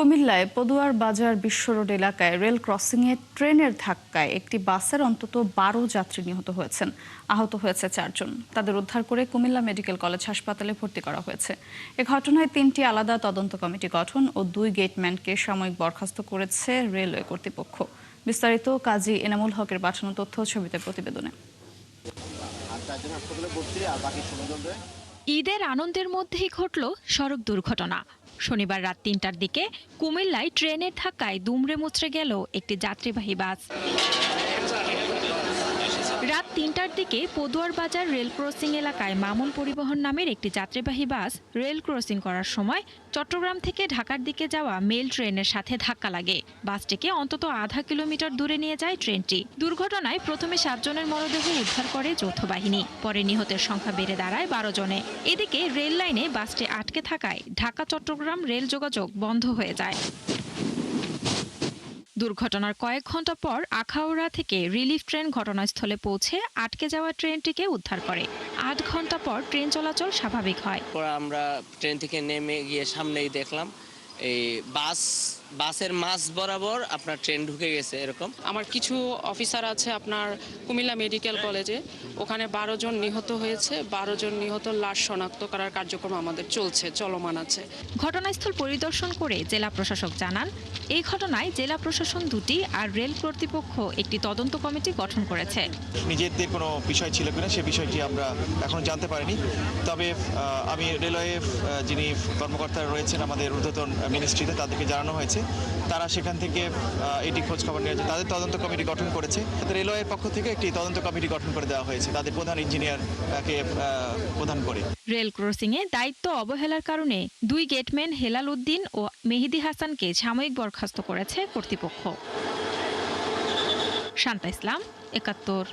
কুমিল্লায় পদুয়ার বাজার বিশ্ব রোড এলাকায় রেল ক্রসিংয়ে ট্রেনের ধাক্কায় একটি বাসের অন্তত ১২ যাত্রী নিহত হয়েছেন। আহত হয়েছে ৪ জন। তাদের উদ্ধার করে কুমিল্লা মেডিকেল কলেজ হাসপাতালে ভর্তি করা হয়েছে। এ ঘটনায় ৩টি আলাদা তদন্ত কমিটি গঠন ও ২ গেটম্যানকে সাময়িক বরখাস্ত করেছে রেলওয়ে কর্তৃপক্ষ। বিস্তারিত কাজী এনামুল হকের পাঠানো তথ্য ছবিতে প্রতিবেদনে। ঈদের আনন্দের মধ্যেই ঘটল সড়ক দুর্ঘটনা। শনিবার রাত ৩টার দিকে কুমিল্লায় ট্রেনের ধাক্কায় দুমড়ে মুচড়ে গেল একটি যাত্রীবাহী বাস। রাত ৩টার দিকে পদুয়ার বাজার রেল ক্রসিং এলাকায় মামুন পরিবহন নামের একটি যাত্রীবাহী বাস রেল ক্রসিং করার সময় চট্টগ্রাম থেকে ঢাকার দিকে যাওয়া মেল ট্রেনের সাথে ধাক্কা লাগে। বাসটিকে অন্তত আধা কিলোমিটার দূরে নিয়ে যায় ট্রেনটি। দুর্ঘটনায় প্রথমে ৭ জনের মরদেহ উদ্ধার করে যৌথ বাহিনী। পরে নিহতের সংখ্যা বেড়ে দাঁড়ায় ১২ জনে। এদিকে রেল লাইনে বাসটি আটকে থাকায় ঢাকা চট্টগ্রাম রেল যোগাযোগ বন্ধ হয়ে যায়। দুর্ঘটনার কয়েক ঘন্টা পর আখাউড়া থেকে রিলিফ ট্রেন ঘটনাস্থলে পৌঁছে আটকে যাওয়া ট্রেনটিকে উদ্ধার করে। ৮ ঘন্টা পর ট্রেন চলাচল স্বাভাবিক হয়। আমরা ট্রেন থেকে নেমে গিয়ে সামনেই দেখলাম এই বাসের মাঝ বরাবর আপনার ট্রেন ঢুকে গেছে। এরকম আমার কিছু অফিসার আছে আপনার কুমিল্লা মেডিকেল কলেজে, ওখানে ১২ জন নিহত হয়েছে। ১২ জন নিহত লাশ শনাক্ত করার কার্যক্রম আমাদের চলমান আছে। ঘটনাস্থল পরিদর্শন করে জেলা প্রশাসক জানান, এই ঘটনায় জেলা প্রশাসন দুটি আর রেল কর্তৃপক্ষ একটি তদন্ত কমিটি গঠন করেছে। নিজেদের কোনো বিষয় ছিল কিনা সে বিষয়টি আমরা এখনো জানতে পারিনি। তবে আমি রেলওয়ে যিনি কর্মকর্তা রয়েছেন আমাদের ঊর্ধ্বতন মিনিস্ট্রিতে, তাদেরকে জানানো হয়েছে, তারা সেখান থেকে এটি খোঁজ খবর নিয়েছে। তাদের তদন্ত কমিটি গঠন করেছে। রেলওয়ের পক্ষ থেকে একটি তদন্ত কমিটি গঠন করে দেওয়া হয়েছে তাদের প্রধান ইঞ্জিনিয়ারকে প্রদান করে। রেল ক্রসিংয়ে দায়িত্ব অবহেলার কারণে ২ গেটম্যান হেলাল উদ্দিন ও মেহেদি হাসানকে সাময়িক বরখাস্ত করেছে কর্তৃপক্ষ। শান্তা ইসলাম, ৭১।